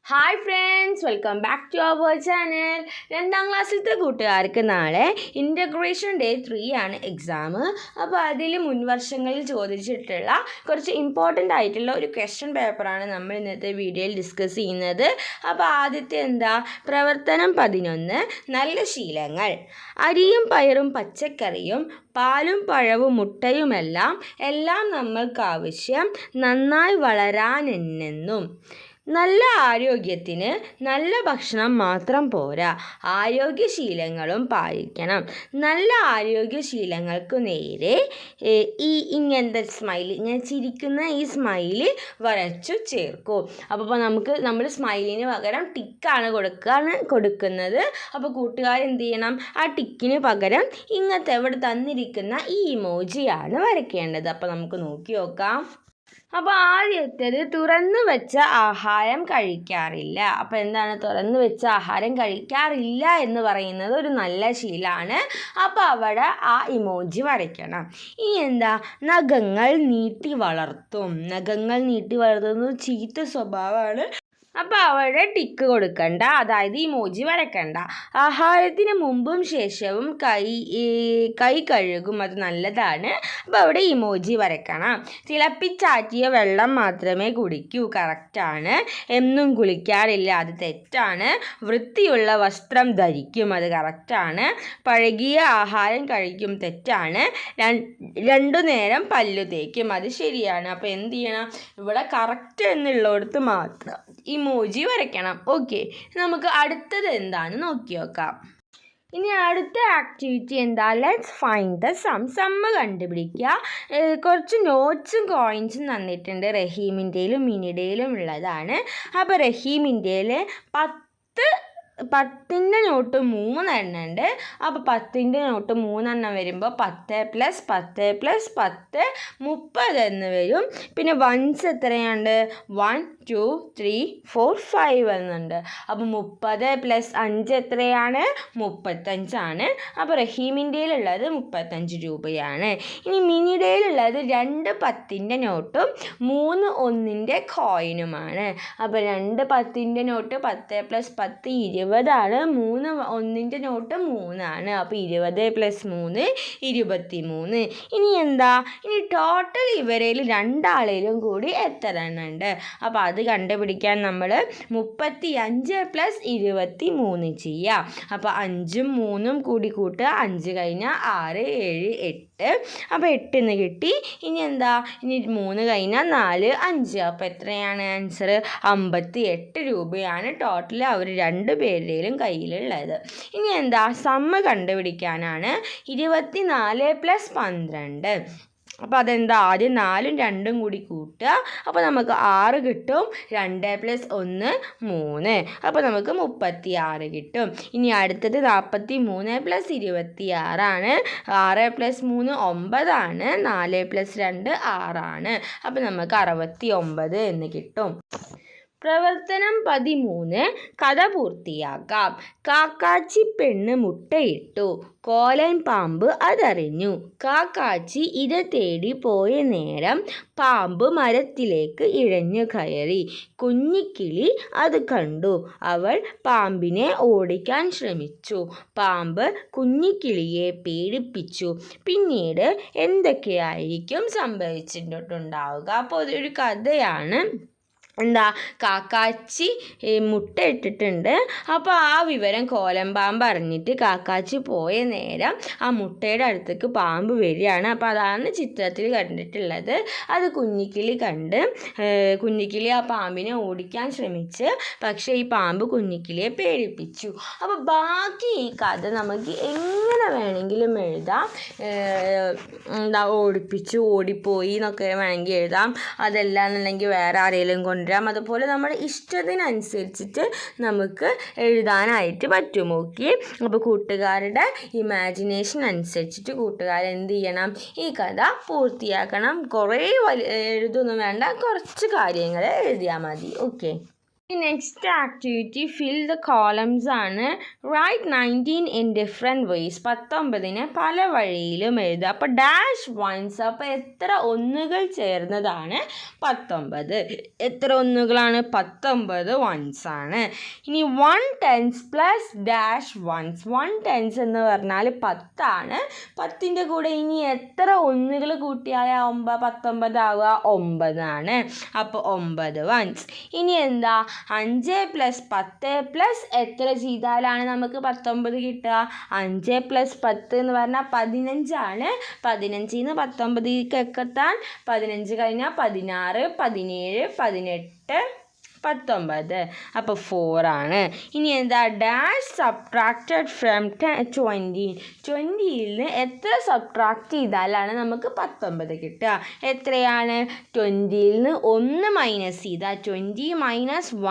Hi friends, welcome back to our channel. 2ാം ക്ലാസ്സിലത്തെ കൂട്ടുകാർക്ക് നാളെ ഇൻ്റഗ്രേഷൻ ഡേ 3 ആണ് എക്സാം. അപ്പോൾ അതിൽ മുൻവർഷങ്ങളിൽ ചോദിച്ചിട്ടുള്ള കുറച്ച് ഇമ്പോർട്ടൻ്റ് ആയിട്ടുള്ള ഒരു ക്വസ്റ്റ്യൻ പേപ്പറാണ് നമ്മൾ ഇന്നത്തെ വീഡിയോയിൽ ഡിസ്കസ് ചെയ്യുന്നത്. അപ്പോൾ ആദ്യത്തെ പ്രവർത്തനം 11 നല്ല ശീലങ്ങൾ. അരിയും പയറും പച്ചക്കറിയും പാലും പഴവും മുട്ടയുമെല്ലാം നമ്മൾക്കാവശ്യം നന്നായി വളരാനെന്നും. നല്ല ആരോഗ്യത്തിന് നല്ല ഭക്ഷണം മാത്രം പോരാ, ആരോഗ്യശീലങ്ങളും പാലിക്കണം. നല്ല ആരോഗ്യശീലങ്ങൾക്ക് നേരെ ഇങ്ങനത്തെ സ്മൈൽ, ഇങ്ങനെ ചിരിക്കുന്ന ഈ സ്മൈല് വരച്ചു ചേർക്കൂ. അപ്പോൾ നമ്മൾ സ്മൈലിന് പകരം ടിക്കാണ് കൊടുക്കുന്നത്. അപ്പോൾ കൂട്ടുകാരെന്ത് ചെയ്യണം? ആ ടിക്കിന് പകരം ഇങ്ങനത്തെ ഇവിടെ തന്നിരിക്കുന്ന ഈ ഇമോജിയാണ് വരയ്ക്കേണ്ടത്. അപ്പോൾ നമുക്ക് നോക്കി നോക്കാം. അപ്പോൾ ആദ്യത്തേത് തുറന്നു വെച്ച ആഹാരം കഴിക്കാറില്ല. അപ്പോൾ എന്താണ് തുറന്നു വെച്ച ആഹാരം കഴിക്കാറില്ല എന്ന് പറയുന്നത് ഒരു നല്ല ശീലമാണ്. അപ്പോൾ അവിടെ ആ ഇമോജി വരയ്ക്കണം. ഇനി നഖങ്ങൾ നീട്ടി വളർത്തും. നഖങ്ങൾ നീട്ടി വളർത്തുന്നത് ചീത്ത സ്വഭാവമാണ്. അപ്പോൾ അവിടെ ടിക്ക് കൊടുക്കണ്ട, അതായത് ഇമോജി വരക്കണ്ട. ആഹാരത്തിന് മുമ്പും ശേഷവും കൈ കഴുകും, അത് നല്ലതാണ്. അപ്പോൾ അവിടെ ഇമോജി വരക്കണം. തിളപ്പിച്ചാറ്റിയ വെള്ളം മാത്രമേ കുടിക്കൂ, കറക്റ്റാണ്. എന്നും കുളിക്കാറില്ല, അത് തെറ്റാണ്. വൃത്തിയുള്ള വസ്ത്രം ധരിക്കും, അത് കറക്റ്റാണ്. പഴകിയ ആഹാരം കഴിക്കും, തെറ്റാണ്. 2 നേരം പല്ലു തേക്കും, അത് ശരിയാണ്. അപ്പോൾ എന്ത് ചെയ്യണം? ഇവിടെ കറക്റ്റ് എന്നുള്ളിടത്ത് മാത്രം ഇമോജി വരയ്ക്കണം. ഓക്കെ, നമുക്ക് അടുത്തത് എന്താണെന്ന് നോക്കി നോക്കാം. ഇനി അടുത്ത activity let's find the sum കണ്ടുപിടിക്കുക. കുറച്ച് നോട്ട്സും കോയിൻസും തന്നിട്ടുണ്ട്. റഹീമിൻ്റെയിലും മിനിയുടെയിലും ഉള്ളതാണ്. അപ്പോൾ റഹീമിൻ്റെയിൽ 10ൻ്റെ നോട്ട് 3 എണ്ണം ഉണ്ട്. അപ്പോൾ 10ൻ്റെ നോട്ട് 3 എണ്ണം വരുമ്പോൾ 10 + 10 + 10 30 എന്ന് വരും. പിന്നെ വൺസ് എത്രയുണ്ട്? 1 2 3 4 5 എന്നുണ്ട്. അപ്പോൾ 30 + 5 എത്രയാണ്? 35 ആണ്. അപ്പോൾ റഹീമിൻ്റെയിലുള്ളത് 35 രൂപയാണ്. ഇനി മിനിയുടെയിലുള്ളത് 2 10ൻ്റെ നോട്ടും 3 1ൻ്റെ കോയിനുമാണ്. അപ്പോൾ 2 10ൻ്റെ നോട്ട് 10 + 10 20 ആണ്. 3 1ൻ്റെ നോട്ട് 3 ആണ്. അപ്പോൾ 20 + 3 23. ഇനി ടോട്ടൽ ഇവരിൽ രണ്ടാളിലും കൂടി എത്ര എണ്ണം ഉണ്ട്? അപ്പോൾ അത് കണ്ടുപിടിക്കാൻ നമ്മൾ 35 + 23 ചെയ്യാം. അപ്പോൾ 5ഉം 3ഉം കൂടി കൂട്ടുക. 5 കഴിഞ്ഞാൽ 6 7 8. അപ്പോൾ 8 എന്ന് കിട്ടി. ഇനി 3 കഴിഞ്ഞാൽ 4 5. അപ്പോൾ എത്രയാണ് ആൻസർ? 58 രൂപയാണ് ടോട്ടൽ അവർ 2 പേരുടെയും കയ്യിലുള്ളത്. ഇനി സമ്മ് കണ്ടുപിടിക്കാനാണ്. 24 + 12. അപ്പോൾ ആദ്യം 4ഉം 2ഉം കൂടി കൂട്ടുക. അപ്പോൾ നമുക്ക് 6 കിട്ടും. 2 + 1 3. അപ്പോൾ നമുക്ക് 36 കിട്ടും. ഇനി അടുത്തത് 43 + 26 ആണ്. 6 + 3 9 ആണ്. 4 + 2 6 ആണ്. അപ്പോൾ നമുക്ക് 69 എന്ന് കിട്ടും. പ്രവർത്തനം 13 കഥ പൂർത്തിയാക്കാം. കാക്കാച്ചി പെണ്ണ് മുട്ടയിട്ടു, കോലൻ പാമ്പ് അതറിഞ്ഞു. കാക്കാച്ചി ഇര തേടി പോയ നേരം പാമ്പ് മരത്തിലേക്ക് ഇഴഞ്ഞു കയറി. കുഞ്ഞിക്കിളി അത് കണ്ടു. അവൾ പാമ്പിനെ ഓടിക്കാൻ ശ്രമിച്ചു. പാമ്പ് കുഞ്ഞിക്കിളിയെ പേടിപ്പിച്ചു. പിന്നീട് എന്തൊക്കെയായിരിക്കും സംഭവിച്ചിട്ടുണ്ടാവുക? അപ്പോൾ അതൊരു കഥയാണ്. കാക്കാച്ചി മുട്ട ഇട്ടിട്ടുണ്ട്. അപ്പോൾ ആ വിവരം കോലമ്പാമ്പ് അറിഞ്ഞിട്ട് കാക്കാച്ചി പോയ നേരം ആ മുട്ടയുടെ അടുത്തേക്ക് പാമ്പ് വരികയാണ്. അപ്പോൾ അതാണ് ചിത്രത്തിൽ കണ്ടിട്ടുള്ളത്. അത് കുഞ്ഞിക്കിളി കണ്ട് കുഞ്ഞിക്കിളി ആ പാമ്പിനെ ഓടിക്കാൻ ശ്രമിച്ച്, പക്ഷേ ഈ പാമ്പ് കുഞ്ഞിക്കിളിയെ പേടിപ്പിച്ചു. അപ്പോൾ ബാക്കി ഈ കഥ നമുക്ക് എങ്ങനെ വേണമെങ്കിലും എഴുതാം. ഓടിപ്പിച്ചു, ഓടിപ്പോയി എന്നൊക്കെ വേണമെങ്കിൽ എഴുതാം. അതല്ല എന്നുണ്ടെങ്കിൽ വേറെ ആരെങ്കിലും അതുപോലെ നമ്മുടെ ഇഷ്ടത്തിനനുസരിച്ചിട്ട് നമുക്ക് എഴുതാനായിട്ട് പറ്റും. ഓക്കെ, അപ്പോൾ കൂട്ടുകാരുടെ ഇമാജിനേഷൻ അനുസരിച്ചിട്ട് കൂട്ടുകാരെന്ത് ചെയ്യണം? ഈ കഥ പൂർത്തിയാക്കണം. കുറേ എഴുതൊന്നും വേണ്ട, കുറച്ച് കാര്യങ്ങൾ എഴുതിയാൽ മതി. Okay. Next activity fill the columns ആണ്. Write 19 in different ways. 19നെ പല വഴിയിലും എഴുതുക. അപ്പോൾ ഡാഷ് വൺസ്, അപ്പോൾ എത്ര ഒന്നുകൾ ചേർന്നതാണ് 19? എത്ര ഒന്നുകളാണ്? 19 വൺസ് ആണ്. ഇനി 1 tens plus dash ones. 1 tens എന്ന് പറഞ്ഞാൽ 10 ആണ്. 10ൻ്റെ കൂടെ ഇനി എത്ര ഒന്നുകൾ കൂട്ടിയാൽ 19 ആവുക? 9 ആണ്. അപ്പോൾ 9 വൺസ്. ഇനി എന്താ? 5 + 10 പ്ലസ് എത്ര ചെയ്താലാണ് നമുക്ക് 19 കിട്ടുക? 5 + 10 എന്ന് പറഞ്ഞാൽ 15 ആണ്. 15ൽ നിന്ന് 19ലേക്ക് എത്താൻ 15 കഴിഞ്ഞാൽ 16, 17, 18, 19. അപ്പോൾ 4 ആണ്. ഇനി എന്താ? Dash subtracted from 20. 20ൽ നിന്ന് എത്ര സബ്ട്രാക്റ്റ് ചെയ്താലാണ് നമുക്ക് 19 കിട്ടുക? എത്രയാണ്? 20ൽ നിന്ന് 1 മൈനസ് ചെയ്താൽ 20 -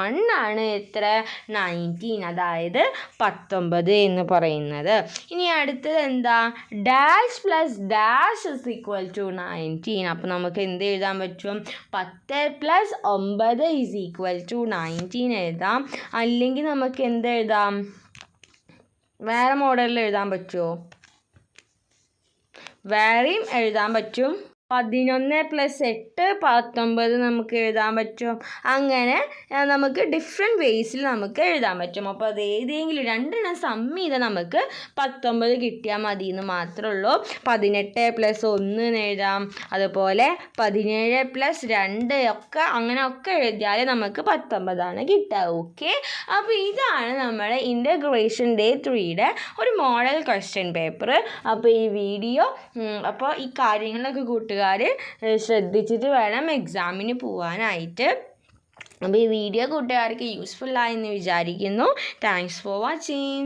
1 ആണ് എത്ര? 19, അതായത് 19 എന്ന് പറയുന്നത്. ഇനി അടുത്തത് എന്താ? Dash plus dash is equal to 19. അപ്പോൾ നമുക്ക് എന്ത് എഴുതാൻ പറ്റും? 10 + 9 ഈസ് ഈക്വൽ ടു 19 എഴുതാം. അല്ലെങ്കിൽ നമുക്ക് എന്ത് എഴുതാം? വേറെ മോഡലിൽ എഴുതാൻ പറ്റുമോ? വേറെയും എഴുതാൻ പറ്റും. 11 + 8 19 നമുക്ക് എഴുതാൻ പറ്റും. അങ്ങനെ നമുക്ക് ഡിഫറെൻറ്റ് വേസിൽ നമുക്ക് എഴുതാൻ പറ്റും. അപ്പോൾ അത് ഏതെങ്കിലും രണ്ടെണ്ണം സമ്മ് ചെയ്താൽ നമുക്ക് 19 കിട്ടിയാൽ മതി എന്ന് മാത്രമേ ഉള്ളൂ. 18 + 1 എന്ന് എഴുതാം. അതുപോലെ 17 + 2 ഒക്കെ അങ്ങനെയൊക്കെ എഴുതിയാൽ നമുക്ക് 19 കിട്ടുക. ഓക്കെ, അപ്പോൾ ഇതാണ് നമ്മുടെ ഇൻ്റഗ്രേഷൻ ഡേ 3യുടെ ഒരു മോഡൽ ക്വസ്റ്റ്യൻ പേപ്പർ. അപ്പോൾ ഈ വീഡിയോ അപ്പോൾ ഈ കാര്യങ്ങളൊക്കെ കൂട്ടുകാർ ശ്രദ്ധിച്ചിട്ട് വേണം എക്സാമിന് പോകാനായിട്ട്. അപ്പോൾ ഈ വീഡിയോ കൂട്ടുകാർക്ക് യൂസ്ഫുൾ ആയെന്ന് വിചാരിക്കുന്നു. Thanks for watching.